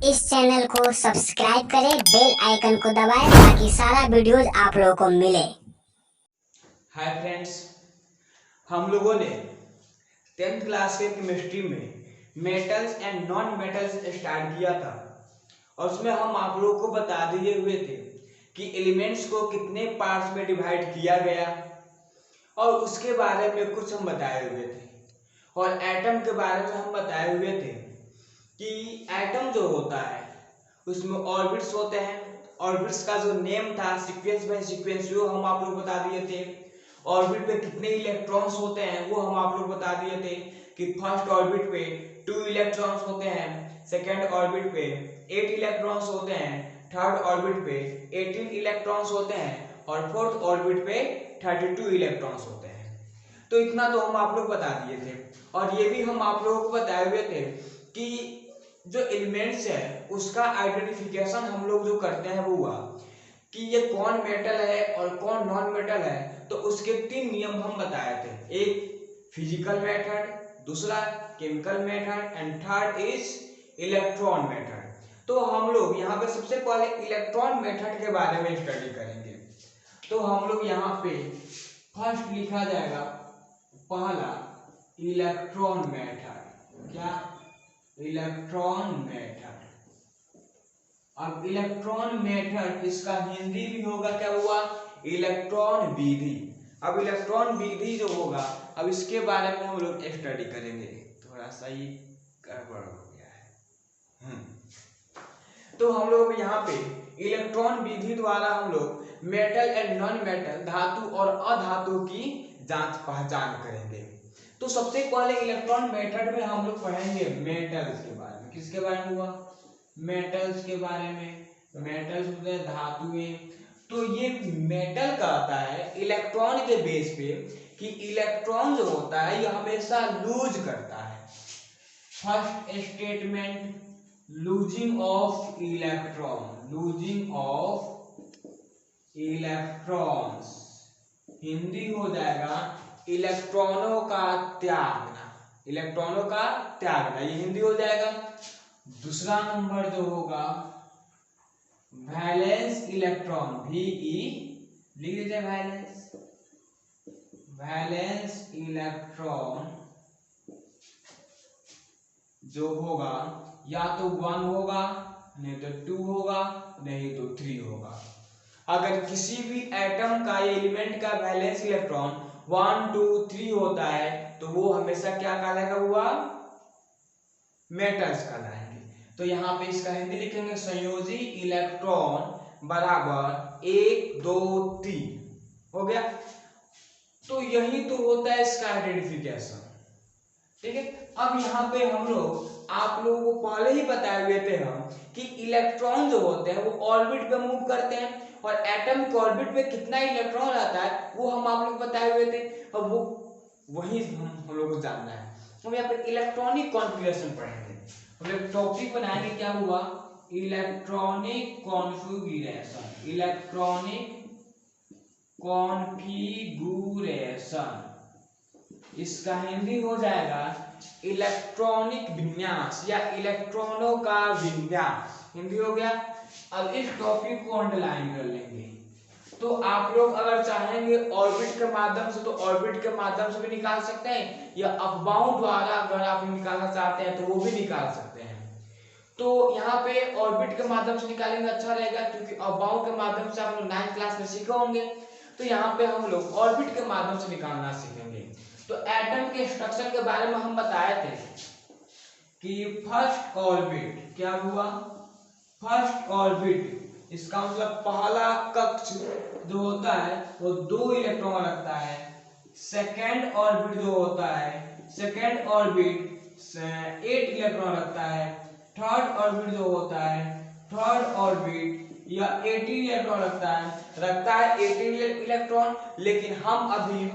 इस चैनल को सब्सक्राइब करें, बेल आइकन को दबाएं ताकि सारा वीडियोज आप लोगों को मिले। हाय फ्रेंड्स, हम लोगों ने 10th क्लास के केमिस्ट्री में metals and non metals start किया था और उसमें हम आप लोगों को बता दिए हुए थे कि एलिमेंट्स को कितने पार्ट्स में डिवाइड किया गया और उसके बारे में कुछ हम बताए हुए थे। और एटम के बारे में हम बताए हुए थे कि एटम जो होता है उसमें ऑर्बिट्स होते हैं। ऑर्बिट्स का जो नेम था सीक्वेंस बाय सीक्वेंस वो हम आप लोग बता दिए थे। ऑर्बिट पे कितने इलेक्ट्रॉन्स होते हैं वो हम आप लोग बता दिए थे कि फर्स्ट ऑर्बिट पे 2 इलेक्ट्रॉन्स होते हैं, सेकेंड ऑर्बिट पे 8 इलेक्ट्रॉन्स होते हैं, थर्ड ऑर्बिट पे 18 इलेक्ट्रॉन्स होते हैं और फोर्थ ऑर्बिट पे 32 इलेक्ट्रॉन्स होते हैं। तो इतना तो हम आप लोग बता दिए थे और ये भी हम आप लोगों को बताए हुए थे कि जो एलिमेंट्स है उसका आइडेंटिफिकेशन हम लोग जो करते हैं वो हुआ कि ये कौन मेटल है और कौन नॉन मेटल है। तो उसके 3 नियम हम बताए थे, एक फिजिकल मेथड, दूसरा chemical method and third is electron method. तो हम लोग यहाँ पे सबसे पहले इलेक्ट्रॉन मेथड के बारे में स्टडी करेंगे। तो हम लोग यहाँ पे फर्स्ट लिखा जाएगा पहला इलेक्ट्रॉन मेथड। क्या? Electron method. अब इलेक्ट्रॉन मेथड इसका हिंदी भी होगा, क्या हुआ? इलेक्ट्रॉन विधि। अब इलेक्ट्रॉन विधि जो होगा अब इसके बारे में हम लोग स्टडी करेंगे। थोड़ा सा ही गड़बड़ हो गया है। तो हम लोग यहाँ पे इलेक्ट्रॉन विधि द्वारा हम लोग मेटल एंड नॉन मेटल, धातु और अधातु की जांच पहचान करेंगे। तो सबसे पहले इलेक्ट्रॉन मेथड में हम लोग पढ़ेंगे मेटल्स के बारे में। किसके बारे में हुआ? मेटल्स के बारे में। मेटल्स होते हैं धातुएं। तो ये मेटल का आता है इलेक्ट्रॉन के बेस पे कि इलेक्ट्रॉन जो होता है ये हमेशा लूज करता है। First statement, losing of electron. Losing of electrons, Hindi हो जाएगा इलेक्ट्रॉनों का त्यागना। इलेक्ट्रॉनों का त्यागना ये हिंदी हो जाएगा। दूसरा नंबर जो होगा वैलेंस इलेक्ट्रॉन, VE लिख लीजिए, वैलेंस। वैलेंस इलेक्ट्रॉन जो होगा या तो 1 होगा, नहीं तो 2 होगा, नहीं तो 3 होगा। अगर किसी भी एटम का एलिमेंट का वैलेंस इलेक्ट्रॉन 1, 2, 3 होता है तो वो हमेशा क्या कहलाएगा? हुआ मेटल्स कहलाएंगे। तो यहाँ पे इसका हिंदी लिखेंगे संयोजी इलेक्ट्रॉन बराबर 1, 2, 3 हो गया। तो यही तो होता है इसका आइडेंटिफिकेशन। ठीक है। अब यहाँ पे हम लोग आप लोगों को पहले ही बताए हुए थे हम कि इलेक्ट्रॉन जो होते हैं वो ऑर्बिट पे मूव करते हैं और एटम के ऑर्बिट पे कितना इलेक्ट्रॉन रहता है वो हम आप लोग बताए हुए थे। और वो वही हम लोग को जानना है। हम यहाँ पे इलेक्ट्रॉनिक कॉन्फ़िगरेशन पढ़ेंगे। हम लोग टॉपिक बनाएंगे, क्या हुआ? Electronic configuration. इलेक्ट्रॉनिक कॉन्फ़िगरेशन, इसका हिंदी हो जाएगा इलेक्ट्रॉनिक विन्यास या इलेक्ट्रॉनों का विन्यास। हिंदी हो गया। अब इस टॉपिक को अंडरलाइन कर लेंगे। तो आप लोग अगर चाहेंगे ऑर्बिट के माध्यम से तो ऑर्बिट के माध्यम से भी निकाल सकते हैं या अफवाहों द्वारा अगर आप निकालना चाहते हैं तो वो भी निकाल सकते हैं। तो यहाँ पे ऑर्बिट के माध्यम से निकालेंगे अच्छा रहेगा क्योंकि अफवाहों के माध्यम से आप लोग 9th क्लास में सीखे होंगे। तो यहाँ पे हम लोग ऑर्बिट के माध्यम से निकालना सीखेंगे। तो एटम के स्ट्रक्चर के बारे में हम बताए थे कि फर्स्ट ऑर्बिट, क्या हुआ? फर्स्ट ऑर्बिट इसका मतलब पहला कक्ष जो होता है वो 2 इलेक्ट्रॉन रखता है। सेकेंड ऑर्बिट जो होता है, सेकेंड ऑर्बिट 8 इलेक्ट्रॉन रखता है। थर्ड ऑर्बिट जो होता है, थर्ड ऑर्बिट या 18 इलेक्ट्रॉन रखता है 18 इलेक्ट्रॉन। लेकिन हम अभी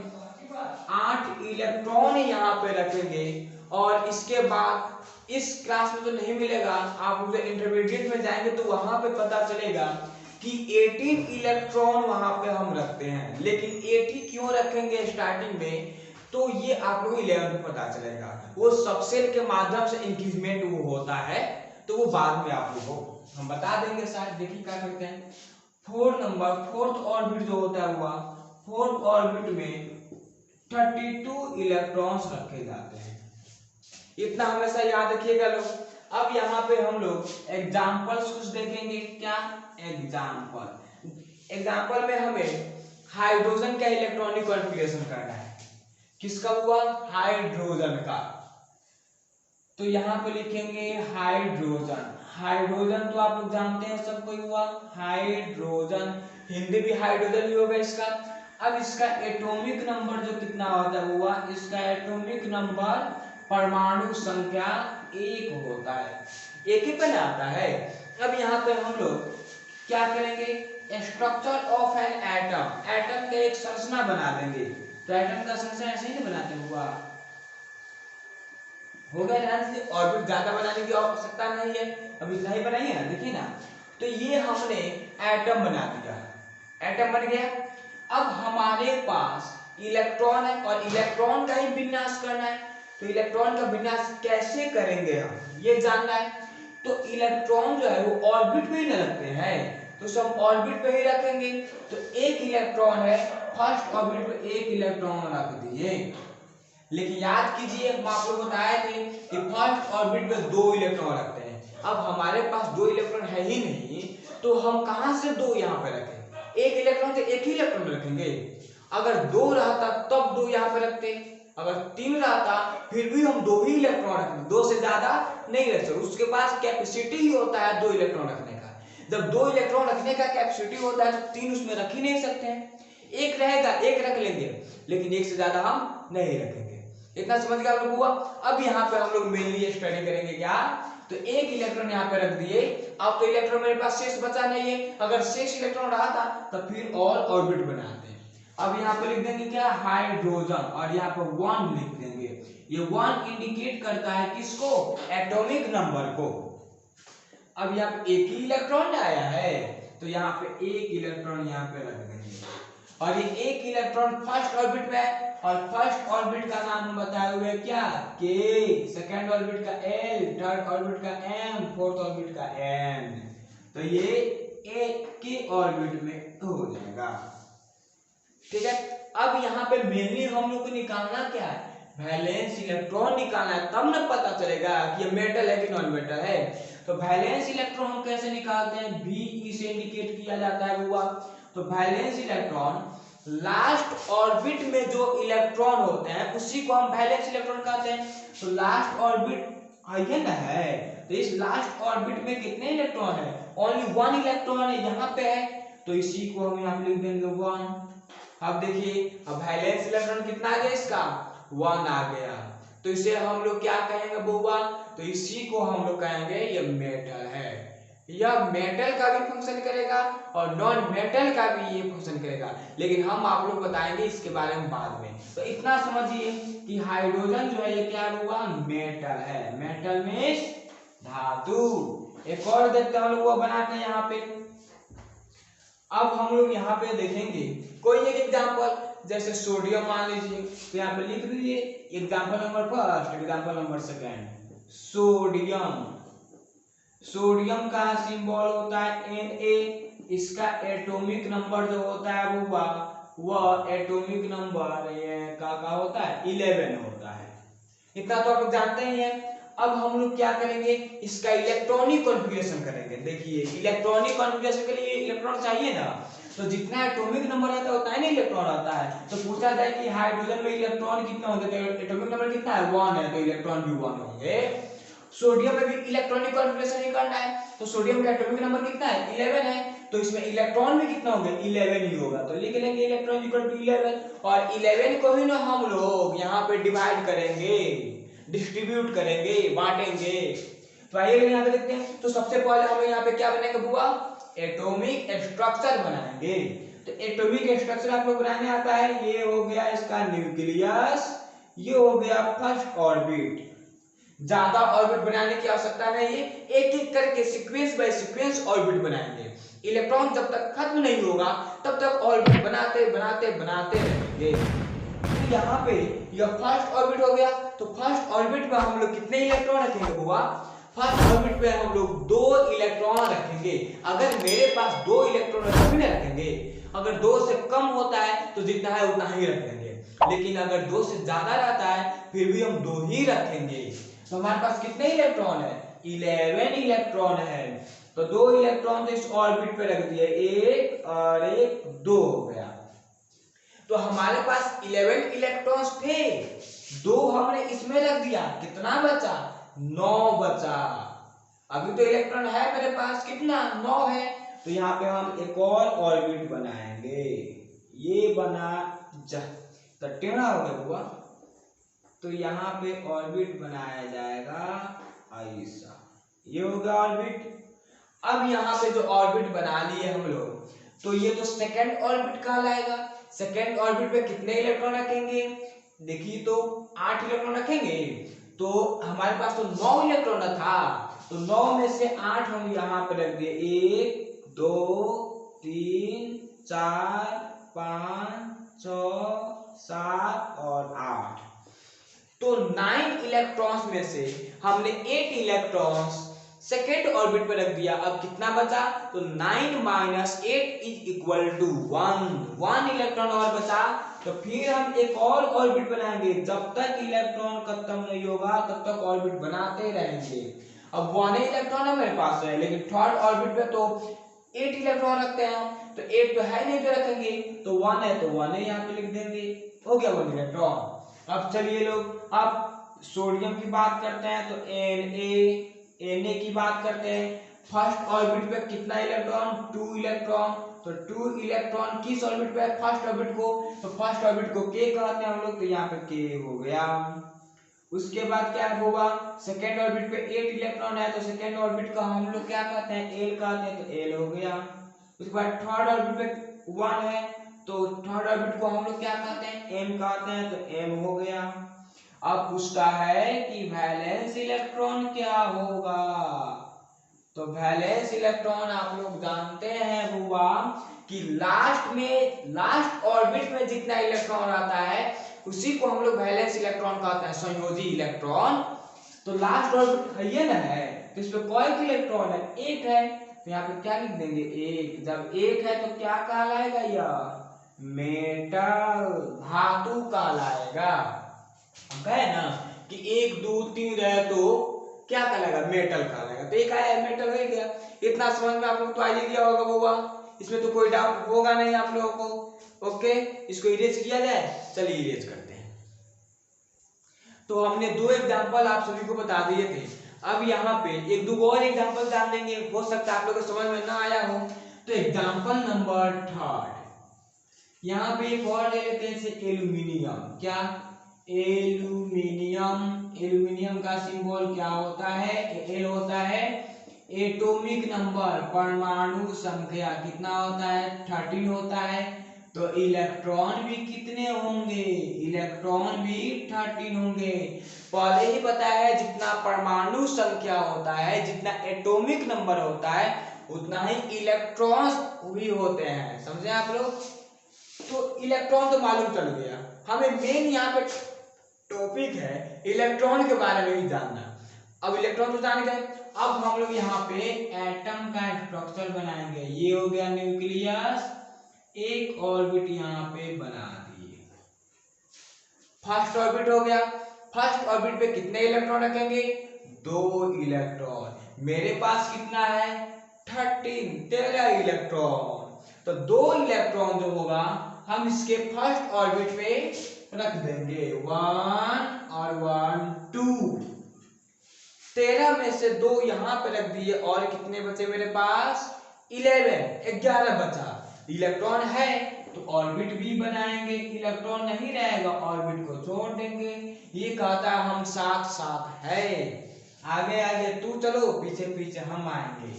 8 इलेक्ट्रॉन यहाँ पे रखेंगे और इसके बाद इस क्लास में तो नहीं मिलेगा, आप लोग इंटरमीडिएट में जाएंगे तो वहां पे पता चलेगा कि 18 इलेक्ट्रॉन वहां पे हम रखते हैं। लेकिन 80 क्यों रखेंगे स्टार्टिंग में, तो ये आप लोग 11 में पता चलेगा। वो सबसेल के माध्यम से इंक्रीजमेंट वो होता है तो वो बाद में आप लोगों को हम बता देंगे शायद। देखिए क्या करते हैं, फोर्थ ऑर्बिट जो होता है हुआ, फोर्थ ऑर्बिट में 32 इलेक्ट्रॉन्स रखे जाते हैं। इतना हमेशा याद रखिएगा लोग। अब यहाँ पे हम लोग एग्जाम्पल्स कुछ देखेंगे। क्या एग्जाम्पल में हमें हाइड्रोजन का इलेक्ट्रॉनिक कॉन्फ़िगरेशन करना है। किसका हुआ? हाइड्रोजन का। तो यहाँ पे लिखेंगे हाइड्रोजन तो आप लोग जानते हैं सब कोई हुआ हाइड्रोजन, हिंदी भी हाइड्रोजन ही होगा इसका। अब इसका एटॉमिक नंबर जो कितना होता है हुआ, इसका एटॉमिक नंबर परमाणु संख्या 1 होता है, एक ही पे आता है। अब यहाँ पे हम लोग क्या करेंगे, structure of an atom, atom का एक संरचना बना देंगे। तो एटम का संरचना ऐसे ही नहीं बनाते हुआ, हो गया ध्यान से। ऑर्बिट ज्यादा बनाने की आवश्यकता नहीं है, अब इतना ही बनाइए ना, देखिए ना। तो ये हमने एटम बना दिया, एटम बन गया। अब हमारे पास इलेक्ट्रॉन है और इलेक्ट्रॉन का ही विन्यास करना है। तो इलेक्ट्रॉन का विन्यास कैसे करेंगे हम, ये जानना है। तो इलेक्ट्रॉन जो है वो ऑर्बिट में ही न रखते हैं, तो सब ऑर्बिट पे ही रखेंगे। तो एक इलेक्ट्रॉन है, फर्स्ट ऑर्बिट पे एक इलेक्ट्रॉन रख दिए। लेकिन याद कीजिए, हम आप लोग बताए थे कि फर्स्ट ऑर्बिट में 2 इलेक्ट्रॉन रखते हैं। अब हमारे पास 2 इलेक्ट्रॉन है ही नहीं, तो हम कहां से 2 यहाँ पे रखें? एक इलेक्ट्रॉन तो एक ही इलेक्ट्रॉन रखेंगे। अगर 2 रहता तब 2 यहाँ पे रखते, अगर 3 रहता फिर भी हम 2 ही इलेक्ट्रॉन रखते, 2 से ज्यादा नहीं रख सकते। उसके पास कैपेसिटी ही होता है 2 इलेक्ट्रॉन रखने का। जब 2 इलेक्ट्रॉन रखने का कैपेसिटी होता है तो 3 उसमें रख ही नहीं सकते हैं। एक रहेगा, एक रख लेंगे, लेकिन एक से ज्यादा हम नहीं रखेंगे। इतना समझ गया आप लोग हुआ। अब यहाँ पे हम लोग मेनली स्टडी करेंगे क्या, तो एक इलेक्ट्रॉन यहाँ पे रख दिए। अब तो इलेक्ट्रॉन मेरे पास शेष बचा नहीं है, अगर शेष इलेक्ट्रॉन रहा था तो फिर और ऑर्बिट बनाते हैं। अब यहाँ पे लिख देंगे क्या, हाइड्रोजन, और यहाँ पे 1 लिख देंगे। ये 1 इंडिकेट करता है किसको, एटॉमिक नंबर को। अब यहाँ पे एक ही इलेक्ट्रॉन आया है, तो यहाँ पे एक इलेक्ट्रॉन यहाँ पे रख देंगे। और ये एक इलेक्ट्रॉन फर्स्ट ऑर्बिट में है, और फर्स्ट ऑर्बिट का नाम हम बताए हुए क्या, के, सेकेंड ऑर्बिट का एल, थर्ड ऑर्बिट का एम, फोर्थ ऑर्बिट का एन। तो ये एक के ऑर्बिट में हो जाएगा, ठीक है। अब यहाँ पे मेनली हम लोग को निकालना क्या है, वैलेंस इलेक्ट्रॉन निकालना है, तब ना पता चलेगा कि ये मेटल है कि नॉन मेटल है। तो वैलेंस इलेक्ट्रॉन हम कैसे निकालते हैं, Ve से इंडिकेट किया जाता है हुआ। तो वैलेंस इलेक्ट्रॉन लास्ट ऑर्बिट में जो इलेक्ट्रॉन होते हैं उसी को हम वैलेंस इलेक्ट्रॉन कहते हैं। तो लास्ट ऑर्बिट आइए ना है, तो इस लास्ट ऑर्बिट में कितने इलेक्ट्रॉन है, ओनली 1 इलेक्ट्रॉन है यहाँ पे है, तो इसी को हम यहाँ पे लिख देंगे 1। अब देखिए, अब वैलेंस इलेक्ट्रॉन कितना आ गया, इसका 1 आ गया। तो इसे हम लोग क्या कहेंगे बुआ, तो इसी को हम लोग कहेंगे ये मेटल है। यह मेटल का भी फंक्शन करेगा और नॉन मेटल का भी ये फंक्शन करेगा, लेकिन हम आप लोग बताएंगे इसके बारे में बाद में। तो इतना समझिए कि हाइड्रोजन जो है ये क्या हुआ, मेटल है। मेटल मींस धातु। एक और देखते हैं हम लोग वो बनाते हैं यहाँ पे। अब हम लोग यहाँ पे देखेंगे कोई एक एग्जाम्पल, जैसे सोडियम मान लीजिए, तो यहाँ पे लिख दीजिए example number first, example number second. Sodium, sodium का सिंबल होता है Na, इसका एटॉमिक नंबर जो होता है वह एटॉमिक नंबर का होता है 11 होता है। इतना तो आप लोग जानते ही हैं। अब हम लोग क्या करेंगे, इसका इलेक्ट्रॉनिक कॉन्फ़िगरेशन करेंगे। देखिए, इलेक्ट्रॉनिक कॉन्फ़िगरेशन के लिए इलेक्ट्रॉन चाहिए ना, तो जितना एटॉमिक नंबर रहता है उतना ही इलेक्ट्रॉन आता है। तो पूछा जाए कि हाइड्रोजन में इलेक्ट्रॉन कितना होंगे, तो एटॉमिक नंबर कितना है, 1 है, तो इलेक्ट्रॉन भी 1 होंगे। सोडियम में भी इलेक्ट्रॉनिक कॉन्फ़िगरेशन ही करना है, तो सोडियम का एटॉमिक नंबर कितना है, 11 है, तो इसमें इलेक्ट्रॉन भी कितना होंगे, 11 ही होगा। तो लिख लेंगे इलेक्ट्रॉन इक्वल टू 11, और 11 को ही ना हम लोग यहाँ पे डिवाइड करेंगे, डिस्ट्रीब्यूट करेंगे, बांटेंगे। तो आइए यहाँ पे देखते हैं। तो सबसे पहले हम यहाँ पे क्या बनाएंगे बुआ, एटॉमिक स्ट्रक्चर बनाएंगे। तो एटॉमिक स्ट्रक्चर आप लोग बनाने आता है, ये हो गया इसका न्यूक्लियस, ये हो गया फर्स्ट ऑर्बिट। ज्यादा ऑर्बिट बनाने की आवश्यकता नहीं है, एक एक करके सीक्वेंस बाय सीक्वेंस ऑर्बिट बनाएंगे। इलेक्ट्रॉन जब तक खत्म नहीं होगा तब तक ऑर्बिट बनाते बनाते बनाते रहेंगे। तो यहाँ पे यह फर्स्ट ऑर्बिट हो गया। तो फर्स्ट ऑर्बिट में हम लोग कितने इलेक्ट्रॉन रखेंगे बुआ, फर्स्ट ऑर्बिट पे हम लोग 2 इलेक्ट्रॉन रखेंगे। अगर मेरे पास 2 इलेक्ट्रॉन है तभी ना रखेंगे, अगर 2 से कम होता है तो जितना है उतना ही रखेंगे, लेकिन अगर 2 से ज्यादा रहता है फिर भी हम 2 ही रखेंगे। तो हमारे पास कितने इलेक्ट्रॉन है? 11 इलेक्ट्रॉन है। तो 2 इलेक्ट्रॉन तो इस ऑर्बिट पे रख दिए, 1 और 1 2 हो गया। तो हमारे पास 11 इलेक्ट्रॉन्स थे, 2 हमने इसमें रख दिया, कितना बचा? 9 बचा। अभी तो इलेक्ट्रॉन है मेरे पास कितना? 9 है। तो यहाँ पे हम एक और ऑर्बिट बनाएंगे, ये बना तो टेढ़ा हो गया हुआ, तो यहाँ पे ऑर्बिट बनाया जाएगा ऐसा, ये हो गया ऑर्बिट। अब यहाँ पे जो ऑर्बिट बना लिए हम लोग, तो ये तो सेकेंड ऑर्बिट कहलाएगा। सेकेंड ऑर्बिट पे कितने इलेक्ट्रॉन रखेंगे? देखिए तो 8 इलेक्ट्रॉन रखेंगे। तो हमारे पास तो 9 इलेक्ट्रॉन था, तो 9 में से 8 हम यहाँ पे रख दिए, 1 2 3 4 5 6 7 और 8। तो 9 इलेक्ट्रॉन्स में से हमने 8 इलेक्ट्रॉन्स सेकेंड ऑर्बिट पे रख दिया। अब कितना बचा? तो 9 minus 8 is equal to 1 electron और बचा। तो फिर हम एक और ऑर्बिट बनाएंगे, जब तक इलेक्ट्रॉन खत्म नहीं होगा तब तक ऑर्बिट बनाते रहेंगे। अब 1 इलेक्ट्रॉन है मेरे पास है, लेकिन थर्ड ऑर्बिट पे तो 8 इलेक्ट्रॉन रखते हैं, तो 8 तो है नहीं जो रखेंगे, तो 1 है तो 1 है यहाँ पे लिख देंगे, हो गया 1 इलेक्ट्रॉन। अब चलिए लोग अब सोडियम की बात करते हैं, तो Na की बात करते हैं। फर्स्ट ऑर्बिट पे कितना इलेक्ट्रॉन? 2 इलेक्ट्रॉन। तो 2 इलेक्ट्रॉन किस ऑर्बिट पे है? फर्स्ट ऑर्बिट को। तो फर्स्ट ऑर्बिट को K कहते हैं हम लोग, तो यहाँ पे K हो गया। उसके बाद क्या होगा? सेकेंड ऑर्बिट पे 8 इलेक्ट्रॉन है, तो सेकेंड ऑर्बिट का हम लोग क्या कहते हैं? L कहते हैं, तो L हो गया। उसके बाद थर्ड ऑर्बिट पे 1 है, तो थर्ड ऑर्बिट को हम लोग क्या कहते हैं? M कहते हैं, तो M हो गया। अब पूछता है कि वैलेंस इलेक्ट्रॉन क्या होगा? तो वैलेंस इलेक्ट्रॉन आप लोग जानते हैं बुआ कि लास्ट ऑर्बिट में जितना इलेक्ट्रॉन आता है उसी को हम लोग वैलेंस इलेक्ट्रॉन कहते हैं, संयोजी इलेक्ट्रॉन। तो लास्ट ऑर्बिट है ये ना है, तो इसमें कौन इलेक्ट्रॉन है? 1 है, तो यहाँ पे क्या लिख देंगे? 1। जब 1 है तो क्या कहलाएगा? यह मेटल, धातु कहलाएगा। हम कहे ना कि 1 2 3 रहे तो क्या कहलाएगा? मेटल कहलाएगा। तो एक आया मेटल हो गया। इतना समझ में आप लोग तो आ ही गया होगा बुआ, इसमें तो कोई डाउट होगा नहीं आप लोगों को। ओके, इसको इरेज किया जाए, चलिए इरेज करते हैं। तो हमने 2 एग्जांपल आप सभी को बता दिए थे। अब यहाँ पे एक दो और एग्जांपल जान लेंगे, हो सकता है आप लोगों को समझ में ना आया हो। तो एग्जांपल नंबर 3 यहाँ पे एक और ले लेते हैं, जैसे एल्यूमिनियम। क्या? एल्यूमिनियम का सिंबल क्या होता है? एल होता है। एटॉमिक नंबर, परमाणु संख्या कितना होता है? 13 होता है। तो इलेक्ट्रॉन भी कितने होंगे? इलेक्ट्रॉन भी 13 होंगे। पहले ही पता है जितना परमाणु संख्या होता है, जितना एटॉमिक नंबर होता है, उतना ही इलेक्ट्रॉन्स भी होते हैं। समझे आप लोग? तो इलेक्ट्रॉन तो मालूम चल गया, हमें मेन यहाँ पे टॉपिक है इलेक्ट्रॉन के बारे में ही जानना। अब इलेक्ट्रॉन तो जान गए, अब हम लोग यहाँ पे एटम का स्ट्रक्चर बनाएंगे। ये हो गया न्यूक्लियस, एक ऑर्बिट यहाँ पे बना दिए। फर्स्ट ऑर्बिट हो गया। फर्स्ट ऑर्बिट पे कितने इलेक्ट्रॉन रखेंगे? 2 इलेक्ट्रॉन। मेरे पास कितना है? 13 इलेक्ट्रॉन। तो 2 इलेक्ट्रॉन जो होगा हम इसके फर्स्ट ऑर्बिट पे रख देंगे, 1 और 1 2। 13 में से 2 यहाँ पे रख दिए, और कितने बचे मेरे पास? 11 बचा। इलेक्ट्रॉन है तो ऑर्बिट भी बनाएंगे, इलेक्ट्रॉन नहीं रहेगा ऑर्बिट को छोड़ देंगे। ये कहता है हम साथ साथ है, आगे आगे तू चलो, पीछे पीछे हम आएंगे।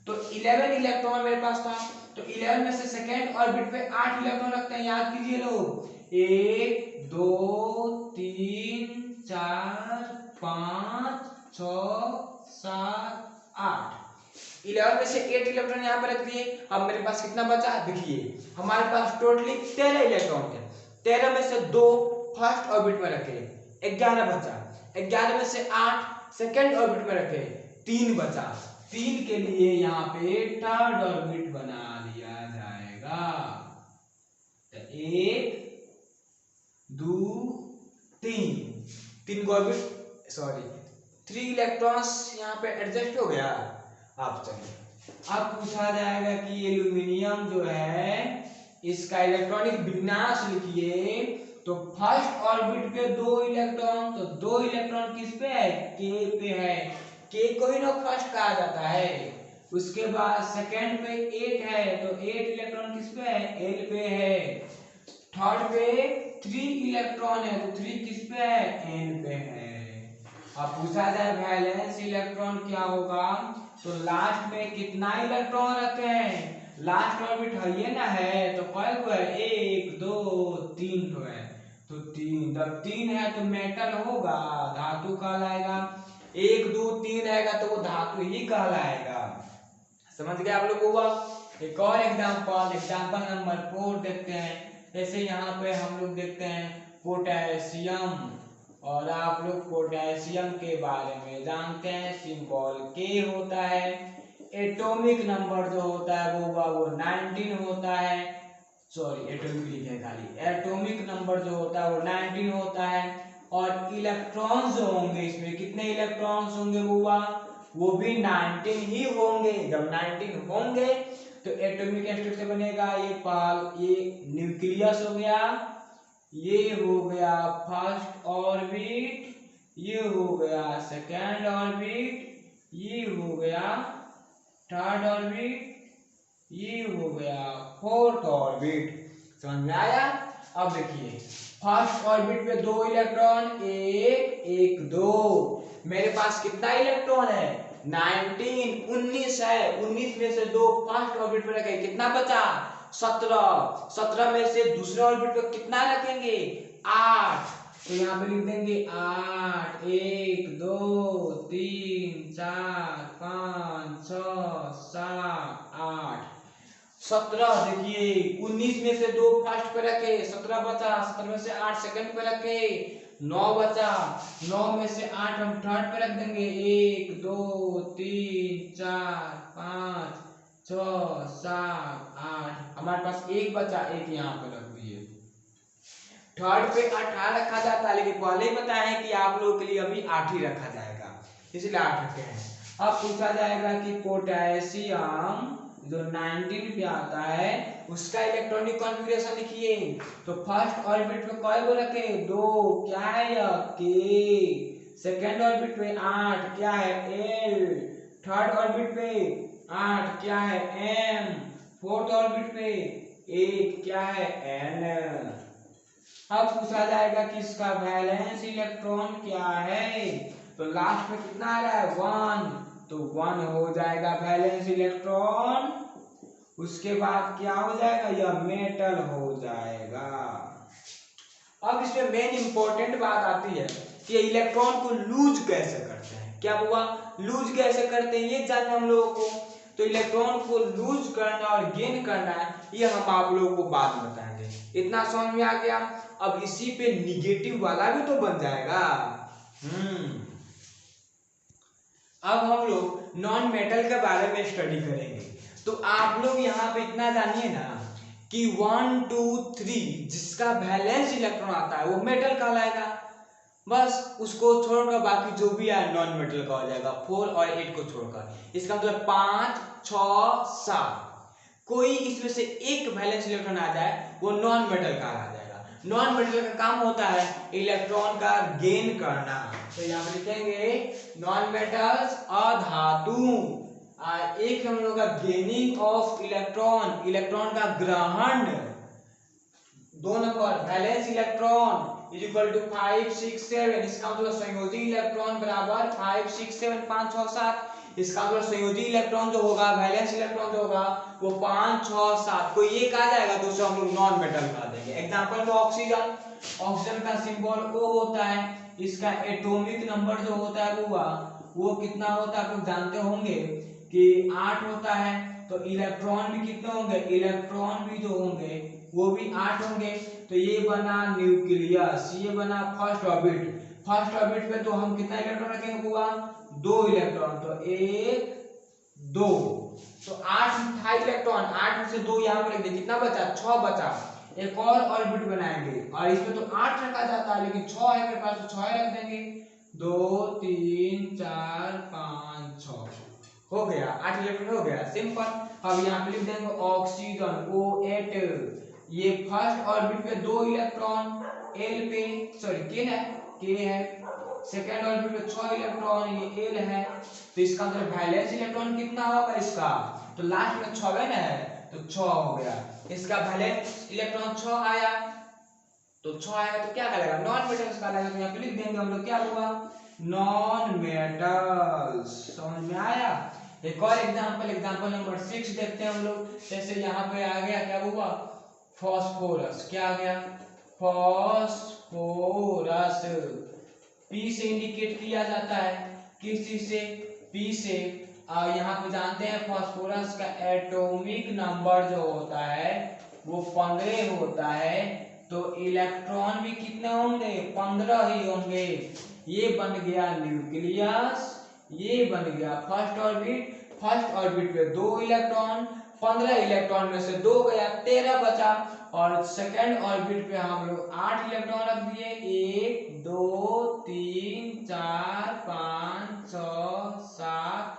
तो 11 इलेक्ट्रॉन मेरे पास था, तो 11 में से सेकेंड ऑर्बिट पे 8 इलेक्ट्रॉन रखते हैं। याद कीजिए लोग, 1 2 3 4 5 6 7 8। 11 में से 8 इलेक्ट्रॉन यहाँ पे रख दिए। अब मेरे पास कितना बचा? देखिए हमारे पास टोटली 13 इलेक्ट्रॉन थे। 13 में से 2 फर्स्ट ऑर्बिट में रखे, 11 बचा। 11 में से 8 सेकेंड ऑर्बिट में रखे, तीन बचा, तीन के लिए यहाँ पे थर्ड ऑर्बिट बना दिया जाएगा। तो 1 2 3, तीन को ऑर्बिट सॉरी 3 इलेक्ट्रॉन्स यहाँ पे एडजस्ट हो गया। आप चलिए अब पूछा जाएगा कि एल्यूमिनियम जो है इसका इलेक्ट्रॉनिक विन्यास लिखिए। तो फर्स्ट ऑर्बिट पे 2 इलेक्ट्रॉन, तो 2 इलेक्ट्रॉन किस पे है, के पे है, के को ही ना फर्स्ट कहा जाता है। उसके बाद सेकंड पे 8 है, तो 8 इलेक्ट्रॉन किस पे है, एल पे है। थर्ड पे 3 इलेक्ट्रॉन है, तो 3 किस पे है, एन पे है। अब पूछा जाए वैलेंस इलेक्ट्रॉन क्या होगा, तो लास्ट में कितना इलेक्ट्रॉन रखे हैं, लास्ट ऑर्बिट है ना है, तो कौन को है, 1 2 3 को है, तो 3, जब 3 है तो मेटल होगा, धातु कहलाएगा। 1 2 3 रहेगा तो वो धातु ही कहलाएगा। समझ गए आप लोग हुआ। एक और एग्जांपल नंबर 4 देखते हैं। जैसे यहाँ पे हम लोग देखते हैं पोटेशियम, और आप लोग पोटेशियम के बारे में जानते हैं, सिंबल के होता है। एटॉमिक नंबर जो होता है वो 19 होता है, सॉरी एटॉमिक लिखे खाली, एटॉमिक नंबर जो होता है वो 19 होता है। और इलेक्ट्रॉन्स जो होंगे इसमें कितने इलेक्ट्रॉन्स होंगे वो भी 19 ही होंगे। जब 19 होंगे तो एटॉमिक स्ट्रक्चर बनेगा, ये न्यूक्लियस हो गया, ये हो गया फर्स्ट ऑर्बिट, ये हो गया सेकेंड ऑर्बिट, ये हो गया थर्ड ऑर्बिट, ये हो गया फोर्थ ऑर्बिट। समझ में आया। अब देखिए फर्स्ट ऑर्बिट पे 2 इलेक्ट्रॉन, 1 1 2, मेरे पास कितना इलेक्ट्रॉन है, 19 19 है, 19 में से 2 फर्स्ट ऑर्बिट पे रखे, कितना बचा, 17, 17 में से दूसरे ऑर्बिट पे कितना रखेंगे, 8, तो यहाँ पे लिख देंगे 8, 1 2 3 4 5 6 7 8 17। देखिए 19 में से 2 फर्स्ट पे रखे, 17 बचा, 17 में से 8 सेकंड पे रखे, 9 बचा, 9 में से 8 हम थर्ड पे रख देंगे, 1 2 3 4 5 6 7 8, हमारे पास 1 बचा, 1 यहाँ पे रख दिए। थर्ड पे 8 रखा जाता है, लेकिन पहले ही बताया कि आप लोगों के लिए अभी 8 ही रखा जाएगा, इसलिए 8 रखे हैं। अब पूछा जाएगा कि पोटेशियम जो 19 पे आता है उसका इलेक्ट्रॉनिक कॉन्फ़िगरेशन लिखिए। तो फर्स्ट ऑर्बिट पे कौन को रखे, 2, क्या है यह, के। सेकेंड ऑर्बिट पे 8, क्या है, एल। थर्ड ऑर्बिट पे 8, क्या है, एम। फोर्थ ऑर्बिट पे 1, क्या है, एन। अब पूछा जाएगा कि इसका वैलेंस इलेक्ट्रॉन क्या है, तो लास्ट में कितना आ रहा है, 1, तो 1 हो जाएगा वैलेंस इलेक्ट्रॉन। उसके बाद क्या हो जाएगा, यह मेटल हो जाएगा। अब इसमें मेन इंपॉर्टेंट बात आती है कि इलेक्ट्रॉन को लूज कैसे करते हैं। क्या हुआ, लूज कैसे करते हैं ये जानना हम लोगों को। तो इलेक्ट्रॉन को लूज करना और गेन करना ये हम आप लोगों को बाद में बताएंगे। इतना समझ में आ गया। अब इसी पे निगेटिव वाला भी तो बन जाएगा। अब हम लोग नॉन मेटल के बारे में स्टडी करेंगे। तो आप लोग यहाँ पे इतना जानिए ना कि 1 2 3 जिसका वैलेंस इलेक्ट्रॉन आता है वो मेटल कहलाएगा। बस उसको छोड़कर बाकी जो भी है नॉन मेटल का हो जाएगा, 4 और 8 को छोड़कर। इसका मतलब 5 6 7 कोई इसमें से एक वैलेंस इलेक्ट्रॉन आ जाए वो नॉन मेटल का आ जाएगा। नॉन मेटल का काम होता है इलेक्ट्रॉन का गेन करना। तो यहाँ पे लिखेंगे नॉन मेटल्स अधातु। एक हम लोग का गेनिंग ऑफ इलेक्ट्रॉन, इलेक्ट्रॉन का ग्रहण। 2 number valence electron is equal to 5 6 7, इसका मतलब संयोजी इलेक्ट्रॉन बराबर 5 6 7 5 6 7। इसका मतलब संयोजी इलेक्ट्रॉन जो होगा, वैलेंस इलेक्ट्रॉन जो होगा वो 5 6 7, कोई एक आ जाएगा तो उसे हम लोग नॉन मेटल कहा देंगे। एग्जांपल में ऑक्सीजन, ऑक्सीजन का सिंबल O होता है। इसका एटॉमिक नंबर जो होता है वो कितना होता है आप लोग जानते होंगे कि 8 होता है। तो इलेक्ट्रॉन भी कितने होंगे, इलेक्ट्रॉन भी जो होंगे वो भी 8 होंगे। तो ये बना न्यूक्लियस, ये बना फर्स्ट ऑर्बिट। फर्स्ट ऑर्बिट पे तो हम कितना इलेक्ट्रॉन रखेंगे बुआ, 2 इलेक्ट्रॉन, तो 1 2, तो 8 था इलेक्ट्रॉन, 8 में से 2 यहाँ पर रख दिए, कितना बचा, 6 बचा। एक और ऑर्बिट बनाएंगे और इसमें तो 8 रखा जाता है लेकिन 6 है मेरे पास तो 6 रख देंगे, 2 3 4 5 6 हो गया, 8 इलेक्ट्रॉन हो गया, सिंपल। अब यहाँ पे लिख देंगे ऑक्सीजन O8, ये फर्स्ट ऑर्बिट पे 2 इलेक्ट्रॉन L पे, सॉरी K है, सेकेंड ऑर्बिट पे 6 इलेक्ट्रॉन, ये L है, तो इसका मतलब वैलेंस इलेक्ट्रॉन कितना होगा इसका, तो लास्ट में 6 ना है तो 6 हो गया, इसका वैलेंस इलेक्ट्रॉन 6 आया, तो 6 आएगा तो क्या कहलाएगा, नॉन मेटल्स कहलाएगा। तो यहाँ पे लिख देंगे हम लोग क्या हुआ, नॉन मेटल्स, समझ में आया। एक और एग्जांपल नंबर 6 देखते हैं हम लोग, जैसे यहाँ पे आ गया क्या हुआ, फॉस्फोरस, क्या आ गया, फॉस्फोरस, पी से इंडिकेट किया जाता है, किस चीज से, पी से। यहाँ पे जानते हैं फॉस्फोरस का एटॉमिक नंबर जो होता है वो 15 होता है, तो इलेक्ट्रॉन भी कितने होंगे, 15 ही होंगे। ये बन गया न्यूक्लियस, ये बन गया फर्स्ट ऑर्बिट पे 2 इलेक्ट्रॉन, 15 इलेक्ट्रॉन में से 2 गया, 13 बचा, और सेकेंड ऑर्बिट पे हम लोग 8 इलेक्ट्रॉन रख दिए, 1 2 3 4 5 6 7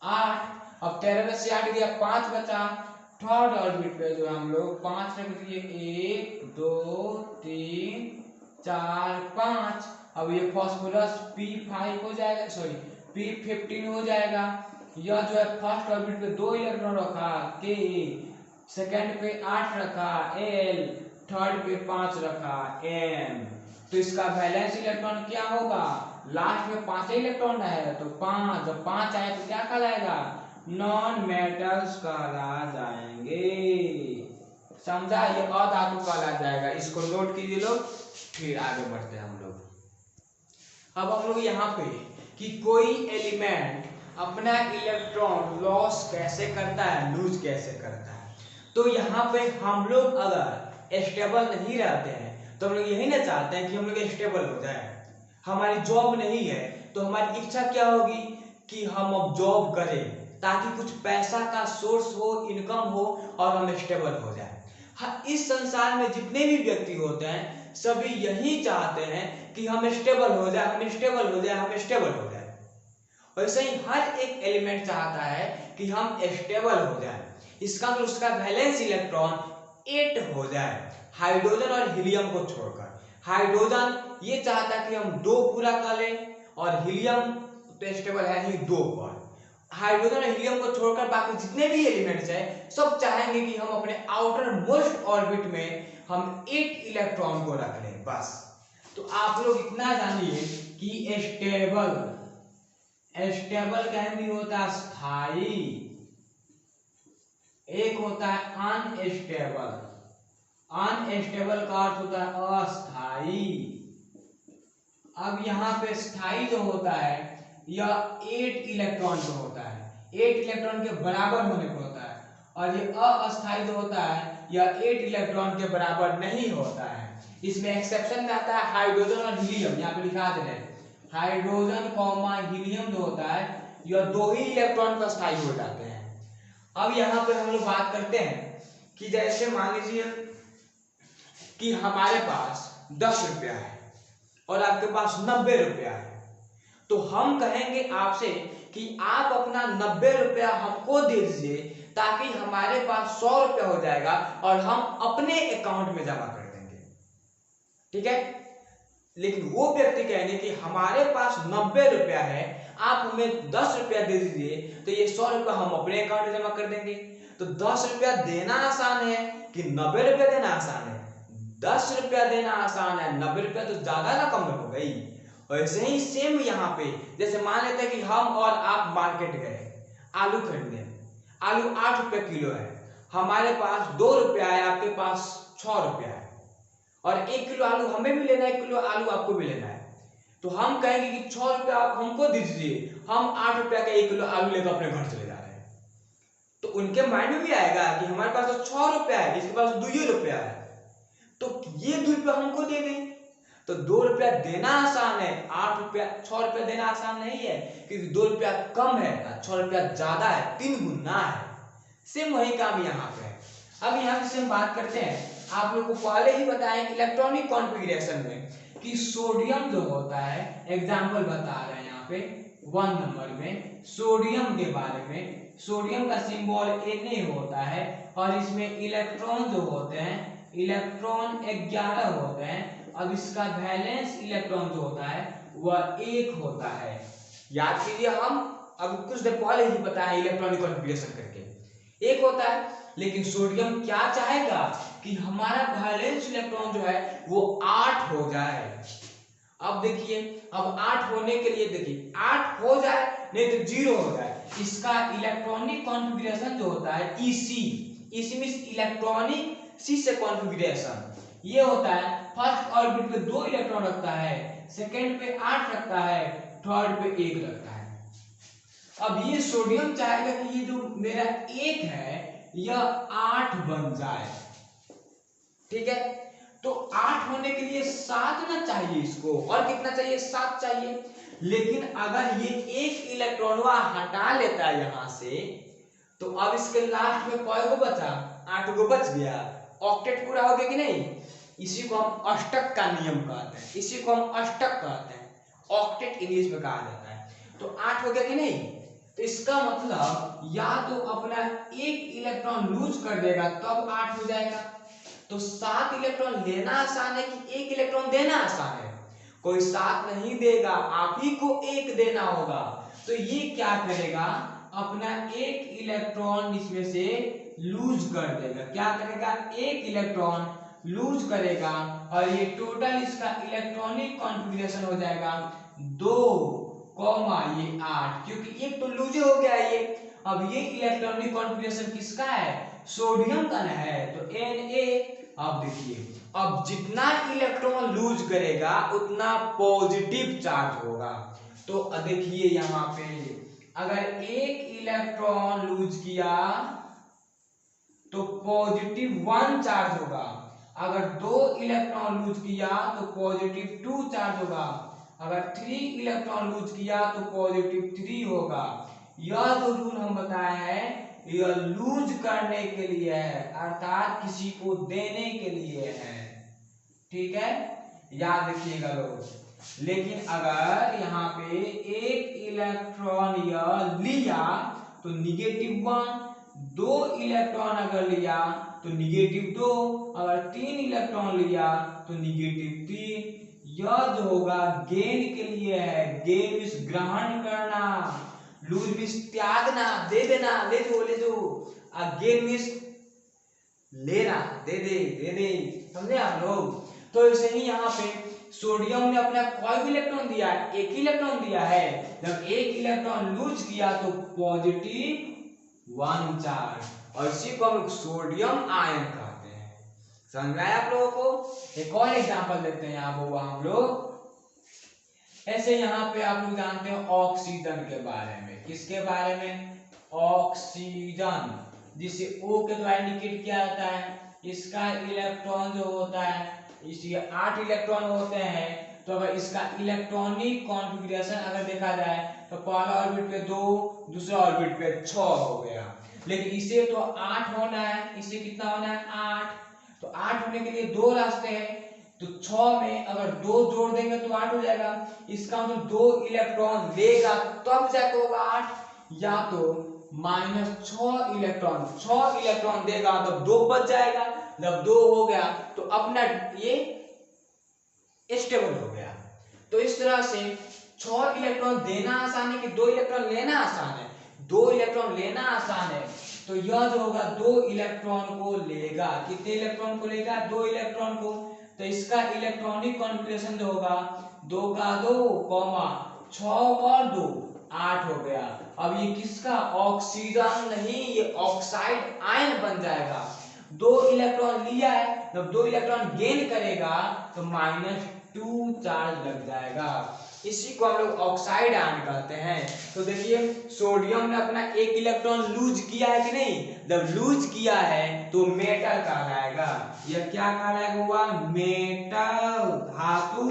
8, अब 13 में से 8 गया, 5 बचा, थर्ड ऑर्बिट पे जो हम लोग 5 रख दिए, 1 2 3 4 5, अब ये फास्फोरस P5 हो जाएगा, सॉरी P15 हो जाएगा। यह जो है फर्स्ट ऑर्बिट पे 2 इलेक्ट्रॉन रखा K, सेकंड पे 8 रखा L, थर्ड पे 5 रखा M, तो इसका वैलेंस इलेक्ट्रॉन क्या होगा, लास्ट में 5 इलेक्ट्रॉन है तो 5, जब 5 आए तो क्या कहलाएगा, नॉन मेटल्स कहला जाएंगे, समझा, ये अधातु कहला जाएगा, इसको नोट कीजिए लोग, फिर आगे बढ़ते हैं हम लोग। अब हम लोग यहाँ पे कि कोई एलिमेंट अपना इलेक्ट्रॉन लॉस कैसे करता है, लूज कैसे करता है, तो यहाँ पे हम लोग अगर स्टेबल नहीं रहते हैं तो हम लोग यही ना चाहते हैं कि हम लोग स्टेबल हो जाए, हमारी जॉब नहीं है तो हमारी इच्छा क्या होगी कि हम अब जॉब करें ताकि कुछ पैसा का सोर्स हो, इनकम हो और हम स्टेबल हो जाए। हाँ, इस संसार में जितने भी व्यक्ति होते हैं सभी यही चाहते हैं कि हम स्टेबल हो जाए, हम स्टेबल हो जाए, हम स्टेबल हो जाए। वैसे ही हर एक एलिमेंट चाहता है कि हम स्टेबल हो जाए, इसका तो उसका वैलेंस इलेक्ट्रॉन 8 हो जाए, हाइड्रोजन और हीलियम को छोड़कर। हाइड्रोजन ये चाहता है कि हम 2 पूरा कर लें और हीलियम तो स्टेबल है ही 2 पर। हाइड्रोजन और हीलियम को छोड़कर बाकी जितने भी एलिमेंट्स हैं सब चाहेंगे कि हम अपने आउटर मोस्ट ऑर्बिट में हम 8 इलेक्ट्रॉन को रख लें बस। तो आप लोग इतना जानिए कि स्टेबल का भी होता है स्थायी, एक होता है अनस्टेबल। अनस्टेबल का अर्थ होता है अस्थाई। अब यहाँ पे स्थायी जो होता है यह 8 इलेक्ट्रॉन का होता है, 8 इलेक्ट्रॉन के बराबर होने को होता है, और ये अस्थायी जो होता है यह 8 इलेक्ट्रॉन के बराबर नहीं होता है। इसमें एक्सेप्शन आता है हाइड्रोजन और हीलियम, यहाँ पे लिखा दे रहे हाइड्रोजन कॉमा हीलियम जो होता है यह 2 ही इलेक्ट्रॉन पर स्थायी हो जाते हैं। अब यहाँ पे हम लोग बात करते हैं कि जैसे मान लीजिए कि हमारे पास 10 रुपया है और आपके पास 90 रुपया है, तो हम कहेंगे आपसे कि आप अपना 90 रुपया हमको दे दीजिए ताकि हमारे पास 100 रुपया हो जाएगा और हम अपने अकाउंट में जमा कर देंगे, ठीक है। लेकिन वो व्यक्ति कहेंगे कि हमारे पास 90 रुपया है, आप हमें 10 रुपया दे दीजिए तो ये 100 रुपया हम अपने अकाउंट में जमा कर देंगे। तो 10 रुपया देना आसान है कि 90 रुपया देना आसान है? 10 रुपया देना आसान है, 90 रुपया तो ज्यादा ना कम हो गई। वैसे ही सेम यहाँ पे जैसे मान लेते हैं कि हम और आप मार्केट गए आलू खरीदने, आलू 8 रुपये किलो है, हमारे पास 2 रुपया है, आपके पास 6 रुपया है, और 1 किलो आलू हमें भी लेना है, 1 किलो आलू आपको भी लेना है। तो हम कहेंगे कि 6 रुपया आप हमको दीजिए, हम 8 रुपया का 1 किलो आलू लेकर अपने घर चले जा रहे हैं। तो उनके माइंड में भी आएगा कि हमारे पास तो 6 रुपया है, इसके पास 2 रुपया है, तो ये 2 रुपया हमको दे दें। तो 2 रुपया देना आसान है, 6 रुपया देना आसान नहीं है, क्योंकि 2 रुपया कम है, 6 रुपया ज्यादा है, 3 गुना है। सेम वही काम यहाँ पे है। अब यहाँ से हम बात करते हैं, आप लोग को पहले ही बताया इलेक्ट्रॉनिक कॉन्फ़िगरेशन में कि सोडियम जो होता है, एग्जाम्पल बता रहे हैं यहाँ पे 1 नंबर में सोडियम के बारे में। सोडियम का सिंबल Na होता है और इसमें इलेक्ट्रॉन जो होते हैं, इलेक्ट्रॉन 11 होते हैं। अब इसका वैलेंस इलेक्ट्रॉन जो होता है वह 1 होता है। याद कीजिए, हम अब कुछ देर पहले ही बताया इलेक्ट्रॉनिक कॉन्फ़िगरेशन करके 1 होता है, लेकिन सोडियम क्या चाहेगा कि हमारा वैलेंस इलेक्ट्रॉन जो है वो 8 हो जाए। अब देखिए, अब 8 होने के लिए देखिए 8 हो जाए नहीं तो 0 हो जाए। इसका इलेक्ट्रॉनिक कॉन्फ़िगरेशन जो होता है EC मींस इलेक्ट्रॉनिक सी से कॉन्फ़िगरेशन ये होता है। फर्स्ट ऑर्बिट पे 2 इलेक्ट्रॉन रखता है, सेकंड पे 8 रखता है, थर्ड पे 1 रखता है। अब ये सोडियम चाहेगा कि ये जो मेरा 1 है यह 8 बन जाए, ठीक है। तो 8 होने के लिए 7 ना चाहिए इसको, और कितना चाहिए, 7 चाहिए। लेकिन अगर ये 1 इलेक्ट्रॉन हटा लेता है यहां से, तो अब इसके लास्ट में कई गो बचा, 8 गो बच गया। ऑक्टेट पूरा हो गया कि नहीं? इसी को हम अष्टक का नियम कहते हैं, इसी को हम अष्टक कहते हैं, ऑक्टेट इंग्लिश में कहा जाता है। तो 8 हो गया कि नहीं? तो इसका मतलब या तो अपना 1 इलेक्ट्रॉन लूज कर देगा तब 8 हो जाएगा। तो 7 इलेक्ट्रॉन लेना आसान है कि 1 इलेक्ट्रॉन देना आसान है? कोई 7 नहीं देगा, आप ही को 1 देना होगा। तो ये क्या करेगा, अपना 1 इलेक्ट्रॉन इसमें से लूज कर देगा। क्या करेगा, 1 इलेक्ट्रॉन लूज करेगा और ये टोटल इसका इलेक्ट्रॉनिक कॉन्फ़िगरेशन हो जाएगा 2, ये 8, क्योंकि 1 तो लूज हो गया ये। अब ये इलेक्ट्रॉनिक कॉन्फ़िगरेशन किसका है, सोडियम का है, तो Na। अब देखिए, अब जितना इलेक्ट्रॉन लूज करेगा उतना पॉजिटिव चार्ज होगा। तो देखिए यहाँ पे अगर 1 इलेक्ट्रॉन लूज किया तो पॉजिटिव 1 चार्ज होगा, अगर 2 इलेक्ट्रॉन लूज किया तो पॉजिटिव 2 चार्ज होगा, अगर 3 इलेक्ट्रॉन लूज किया तो पॉजिटिव 3 होगा। यह जो रूल हम बताए हैं यह लूज करने के लिए है, अर्थात किसी को देने के लिए है, ठीक है, याद रखिएगा लोग। लेकिन अगर यहाँ पे 1 इलेक्ट्रॉन यह लिया तो -1, 2 इलेक्ट्रॉन अगर लिया तो -2, अगर 3 इलेक्ट्रॉन लिया तो -3। यह जो होगा गेन के लिए है, गेन मींस ग्रहण करना, लूज मींस त्यागना, दे देना, ले जो, गेन मींस लेना, दे दे, समझे आप लोग। तो ऐसे ही यहाँ पे सोडियम ने अपना कोई इलेक्ट्रॉन दिया है, 1 इलेक्ट्रॉन दिया है। जब 1 इलेक्ट्रॉन लूज किया तो पॉजिटिव 1 चार्ज, और इसी को हम लोग सोडियम आयन कहते हैं। समझ में आया आप लोगों को? एक और एग्जांपल देते हैं यहाँ वो हम लोग। ऐसे यहाँ पे आप लोग जानते हो ऑक्सीजन के बारे में, किसके बारे में, ऑक्सीजन, जिसे O के द्वारा इंडिकेट किया जाता है। इसका इलेक्ट्रॉन जो होता है, इसके 8 इलेक्ट्रॉन होते हैं। तो अगर इसका इलेक्ट्रॉनिक कॉन्फ़िगरेशन अगर देखा जाए तो पहला ऑर्बिट पे 2, दूसरा ऑर्बिट पे 6 हो गया। लेकिन इसे तो 8 होना है, इसे कितना होना है, 8। तो 8 होने के लिए 2 रास्ते हैं। तो 6 में अगर 2 जोड़ देंगे तो 8 हो जाएगा। इसका मतलब 2 इलेक्ट्रॉन लेगा तब जाके होगा 8, या तो -6 इलेक्ट्रॉन, 6 इलेक्ट्रॉन देगा तब 2 बच जाएगा। जब 2 हो गया तो अपना ये स्टेबल हो गया। तो इस तरह से 6 इलेक्ट्रॉन देना आसान है कि 2 इलेक्ट्रॉन लेना आसान है? 2 इलेक्ट्रॉन लेना आसान है। तो यह जो होगा 2 इलेक्ट्रॉन को लेगा। कितने इलेक्ट्रॉन को लेगा, 2 इलेक्ट्रॉन को। तो इसका इलेक्ट्रॉनिक कॉन्फ़िगरेशन जो होगा 2 का 2, 6 और 2 8 हो गया। अब ये किसका, ऑक्सीजन नहीं, ये ऑक्साइड आयन बन जाएगा। 2 इलेक्ट्रॉन लिया है, जब 2 इलेक्ट्रॉन गेन करेगा तो -2 चार्ज लग जाएगा। इसी को हम लोग ऑक्साइड आयन कहते हैं। तो देखिए सोडियम ने अपना एक इलेक्ट्रॉन लूज किया है कि नहीं, जब लूज किया है तो मेटल कहलाएगा। यह क्या कहलाएगा हुआ, मेटल, धातु।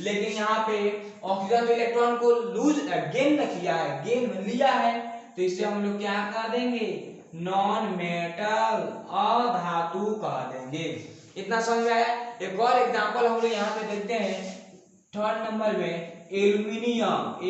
लेकिन यहाँ पे ऑक्सीजन तो इलेक्ट्रॉन को लूज गेन न किया है, गेन लिया है, तो इसे हम लोग क्या कह देंगे, नॉन मेटल, अधातु कह देंगे। इतना समझ में आया। एक और एग्जांपल हम लोग यहाँ पे देखते हैं थर्ड नंबर में, एल्यूमिनियम।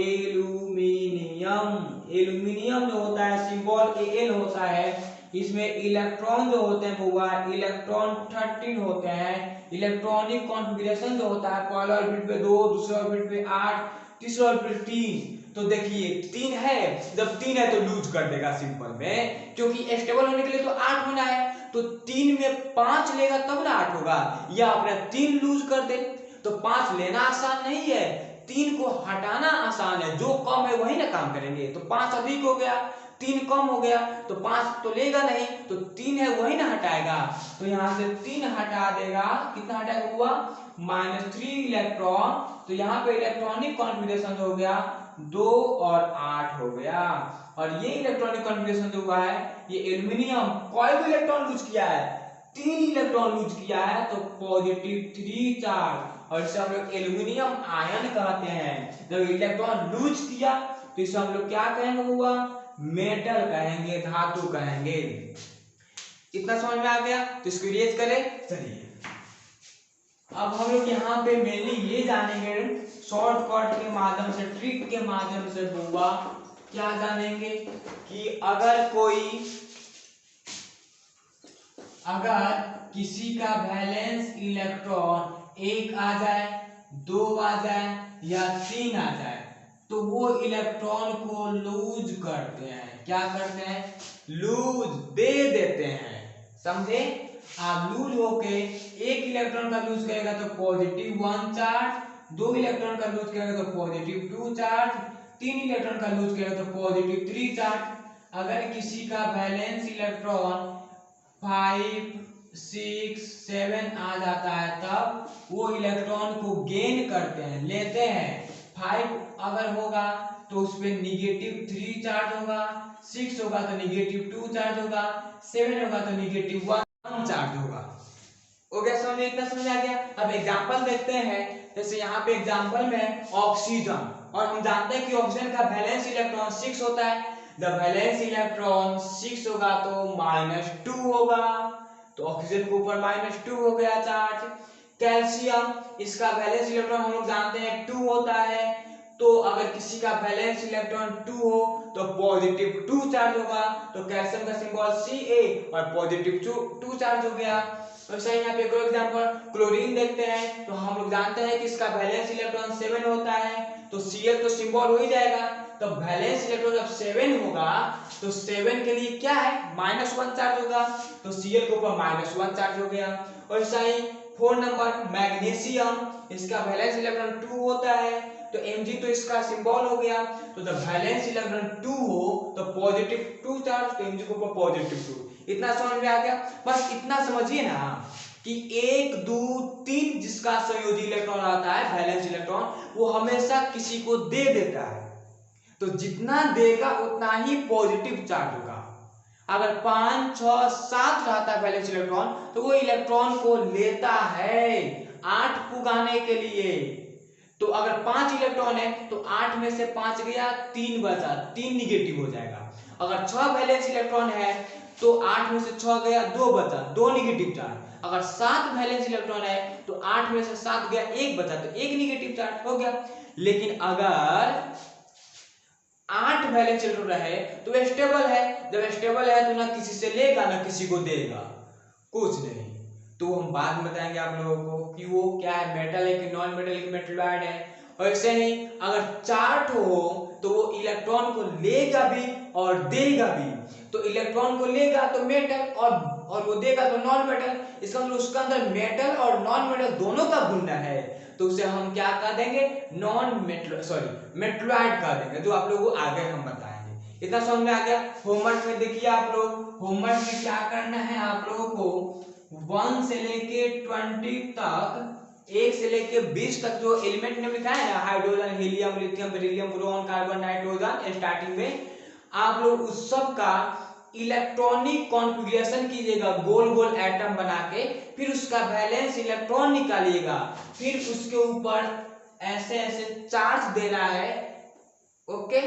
एल्यूमिनियम जो होता है सिंबल Al होता है, इसमें इलेक्ट्रॉन जो होते हैं वो इलेक्ट्रॉन 13 होते हैं। इलेक्ट्रॉनिक कॉन्फ़िगरेशन जो होता है पहले ऑर्बिट पे 2, दूसरे ऑर्बिट पे 8, तीसरे ऑर्बिट पे 3। तो देखिए 3 है, जब 3 है तो लूज कर देगा सिंपल में, क्योंकि स्टेबल होने के लिए तो 8 होना है, तो 3 में 5 लेगा तब ना 8 होगा, या अपना 3 लूज कर दे। तो 5 लेना आसान नहीं है, 3 को हटाना आसान है, जो कम है वही ना काम करेंगे। तो 5 अधिक हो गया, 3 कम हो गया, तो 5 तो लेगा नहीं, तो 3 है वही ना हटाएगा। तो यहाँ से 3 हटा देगा, कितना हटाएगा हुआ, -3 इलेक्ट्रॉन। तो यहाँ पे इलेक्ट्रॉनिक कॉन्फ़िगरेशन हो गया 2 और 8 हो गया। और ये इलेक्ट्रॉनिक कॉन्फ़िगरेशन जो हुआ है, ये एल्यूमिनियम कौन इलेक्ट्रॉन लूज किया है, 3 इलेक्ट्रॉन लूज किया है, तो पॉजिटिव 3 चार्ज, और इसे हम लोग एल्यूमिनियम आयन कहते हैं। जब इलेक्ट्रॉन लूज किया तो इसे हम लोग क्या कहेंगे हुआ, मेटल कहेंगे, धातु कहेंगे। इतना समझ में आ गया, तो इसको इरेज करें। चलिए अब हम लोग यहाँ पे मेनली ये जानेंगे शॉर्टकट के माध्यम से, ट्रिक के माध्यम से हुआ, क्या जानेंगे कि अगर किसी का वैलेंस इलेक्ट्रॉन 1 आ जाए, 2 आ जाए या 3 आ जाए, तो वो इलेक्ट्रॉन को लूज करते हैं। क्या करते हैं, लूज दे देते हैं, समझे। आप लूज होके एक इलेक्ट्रॉन का लूज करेगा तो पॉजिटिव 1 चार्ज, 2 इलेक्ट्रॉन का लूज करेगा तो पॉजिटिव 2 चार्ज, 3 इलेक्ट्रॉन का लूज करेगा तो पॉजिटिव 3 चार्ज। अगर किसी का वैलेंस इलेक्ट्रॉन 5, 6, 7 आ जाता है, तब वो इलेक्ट्रॉन को गेन करते हैं, लेते हैं। 5 अगर होगा तो उस पर -3 चार्ज होगा, 6 होगा तो -2 चार्ज होगा, 7 होगा तो -1 चार्ज होगा। हो गया समझ, इतना समझ आ गया। अब एग्जांपल देखते हैं, जैसे यहाँ पे एग्जांपल में ऑक्सीजन, और हम जानते हैं कि ऑक्सीजन का वैलेंस इलेक्ट्रॉन 6 होता है। जब वैलेंस इलेक्ट्रॉन 6 होगा तो -2 होगा, तो ऑक्सीजन के ऊपर -2 हो गया चार्ज। कैल्शियम, इसका वैलेंस इलेक्ट्रॉन हम लोग जानते हैं 2 होता है, तो अगर किसी का वैलेंस इलेक्ट्रॉन 2 हो तो पॉजिटिव 2 चार्ज होगा, तो कैल्शियम का सिंबल Ca और पॉजिटिव 2 चार्ज हो गया। वैसे ही यहाँ पे एक और एग्जांपल क्लोरीन देखते हैं, तो हम लोग जानते हैं कि इसका वैलेंस इलेक्ट्रॉन 7 होता है, तो Cl तो सिंबल हो ही जाएगा। तो वैलेंस इलेक्ट्रॉन जब 7 होगा तो 7 के लिए क्या है, -1 चार्ज होगा, तो Cl के ऊपर -1 चार्ज हो गया। और ऐसा ही 4 नंबर मैग्नीशियम, इसका वैलेंस इलेक्ट्रॉन 2 होता है, तो Mg तो इसका सिंबल हो गया। तो जब वैलेंस इलेक्ट्रॉन 2 हो तो पॉजिटिव 2 चार्ज, तो Mg के ऊपर पॉजिटिव 2। इतना समझ में आ गया। बस इतना समझिए ना कि 1, 2, 3 जिसका संयोजी इलेक्ट्रॉन आता है वैलेंस इलेक्ट्रॉन, वो हमेशा किसी को दे देता है, तो जितना देगा उतना ही पॉजिटिव चार्ज होगा। अगर 5, 6, 7 रहता है वैलेंस इलेक्ट्रॉन, तो वो इलेक्ट्रॉन को लेता है 8 पुगाने के लिए। तो अगर 5 इलेक्ट्रॉन है तो 8 में से 5 गया, 3 बचा, 3 निगेटिव हो जाएगा। अगर 6 वैलेंस इलेक्ट्रॉन है तो 8 में से 6 गया, 2 बचा, 2 निगेटिव चार्ज। अगर 7 वैलेंस इलेक्ट्रॉन है तो 8 में से 7 गया, 1 बचा, तो 1 निगेटिव चार्ज हो गया। लेकिन अगर 8 वैलेंस इलेक्ट्रॉन रहे तो स्टेबल है। जब स्टेबल है तो ना किसी से लेगा ना किसी को देगा, कुछ नहीं। तो हम बाद में बताएंगे आप लोगों को कि वो क्या है, मेटल है कि नॉन मेटल है कि मेटलॉइड है। और ऐसे ही अगर 4 हो तो वो इलेक्ट्रॉन को लेगा भी और देगा भी। तो इलेक्ट्रॉन को लेगा तो मेटल, और वो देगा तो नॉन मेटल। इसका मतलब उसका अंदर मेटल और नॉन मेटल दोनों का गुण है, तो उसे हम क्या कह देंगे, मेटलॉइड कह देंगे, जो आप लोगों को आगे हम बताएंगे। इतना समझ में आ गया। होमवर्क में देखिए आप लोग, होमवर्क में क्या करना है आप लोगों को, 1 से लेके 20 तक 1 से लेके 20 तक जो एलिमेंट ने लिखा है ना, hydrogen, helium, lithium, beryllium, boron, carbon, nitrogen, starting में आप लोग उस सब का इलेक्ट्रॉनिक कॉन्फ़िगरेशन कीजिएगा, गोल गोल एटम बना के, फिर उसका वैलेंस इलेक्ट्रॉन निकालिएगा, फिर उसके ऊपर ऐसे ऐसे चार्ज देना है, ओके,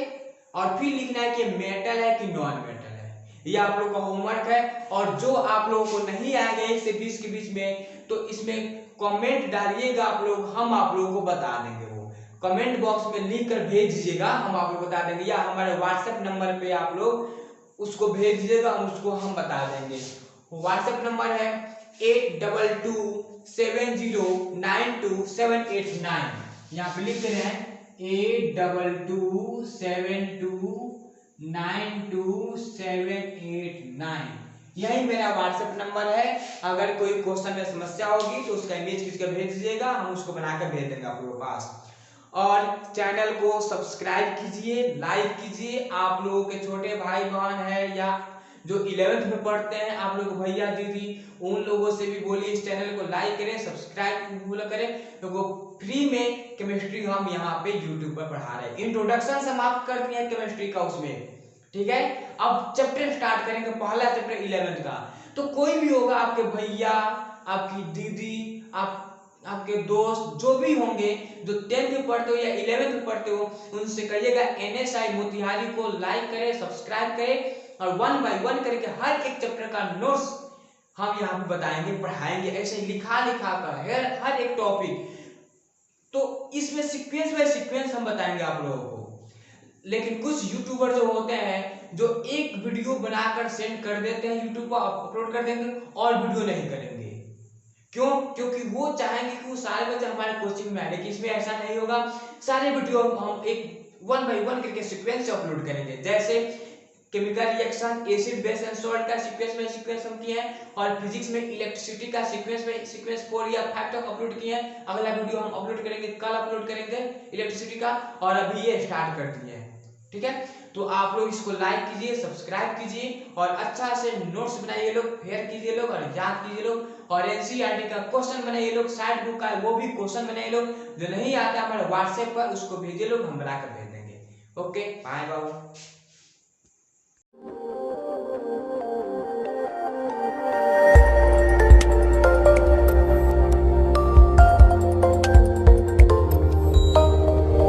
और फिर लिखना है कि मेटल है कि नॉन मेटल है। ये आप लोग का होमवर्क है। और जो आप लोगों को नहीं आएगा 1 से 20 के बीच में, तो इसमें कमेंट डालिएगा आप लोग, हम आप लोगों को बता देंगे। वो कमेंट बॉक्स में लिख कर भेज दीजिएगा, हम आप लोग बता देंगे, या हमारे व्हाट्सएप नंबर पे आप लोग उसको भेज दीजिएगा, उसको हम बता देंगे। व्हाट्सएप नंबर है 8227092789। यहाँ पे लिख रहे हैं 8227292789। यही मेरा व्हाट्सएप नंबर है। अगर कोई क्वेश्चन में समस्या होगी तो उसका इमेज खींच कर भेज दीजिएगा, हम उसको बनाकर भेज देंगे आप लोगों के पास। और चैनल को सब्सक्राइब कीजिए, लाइक कीजिए। आप लोगों के छोटे भाई बहन है या जो 11th में पढ़ते हैं, आप लोग भैया दीदी, उन लोगों से भी बोलिए इस चैनल को लाइक करें, सब्सक्राइब भूल करें, क्योंकि फ्री में केमिस्ट्री हम यहाँ पे यूट्यूब पर पढ़ा रहे हैं। इंट्रोडक्शन समाप्त कर दिए केमिस्ट्री का उसमें, ठीक है। अब चैप्टर स्टार्ट करेंगे, पहला चैप्टर 11th का। तो कोई भी होगा, आपके भैया, आपकी दीदी, आपके दोस्त जो भी होंगे जो 10th में पढ़ते हो या 11th में पढ़ते हो, उनसे कहिएगा NSI मोतिहारी को लाइक करें, सब्सक्राइब करें, और 1 बाय 1 करके हर एक चैप्टर का नोट्स हम यहाँ पे बताएंगे, पढ़ाएंगे, ऐसे लिखा कर हर एक टॉपिक। तो इसमें सीक्वेंस बाय सीक्वेंस हम बताएंगे आप लोगों को। लेकिन कुछ यूट्यूबर जो होते हैं, जो एक वीडियो बनाकर सेंड कर देते हैं, यूट्यूब पर अपलोड कर देंगे और वीडियो नहीं करेंगे। क्यों? क्योंकि वो चाहेंगे कि वो सारे बच्चे हमारे कोचिंग में आए, लेकिन इसमें ऐसा नहीं होगा। सारे वीडियो हम एक 1 बाय 1 करके सीक्वेंस से अपलोड करेंगे। जैसे chemical reaction, acid base and salt का सीक्वेंस हम किए हैं, और फिजिक्स में इलेक्ट्रिसिटी का सीक्वेंस 4 या 5 तक अपलोड किए हैं। अगला वीडियो हम अपलोड करेंगे, कल अपलोड करेंगे इलेक्ट्रिसिटी का, और अभी ये स्टार्ट कर दिए हैं, ठीक है। तो आप लोग इसको लाइक कीजिए, सब्सक्राइब कीजिए, और अच्छा से नोट्स बनाइए लोग, फेयर कीजिए लोग, और याद कीजिए लोग, और NCERT का क्वेश्चन बनाइए लोग, साइड बुक का वो भी क्वेश्चन बनाइए लोग। जो नहीं आता हमारे व्हाट्सएप पर उसको भेजिए लोग, हम बनाकर भेज देंगे। Okay, bye bye.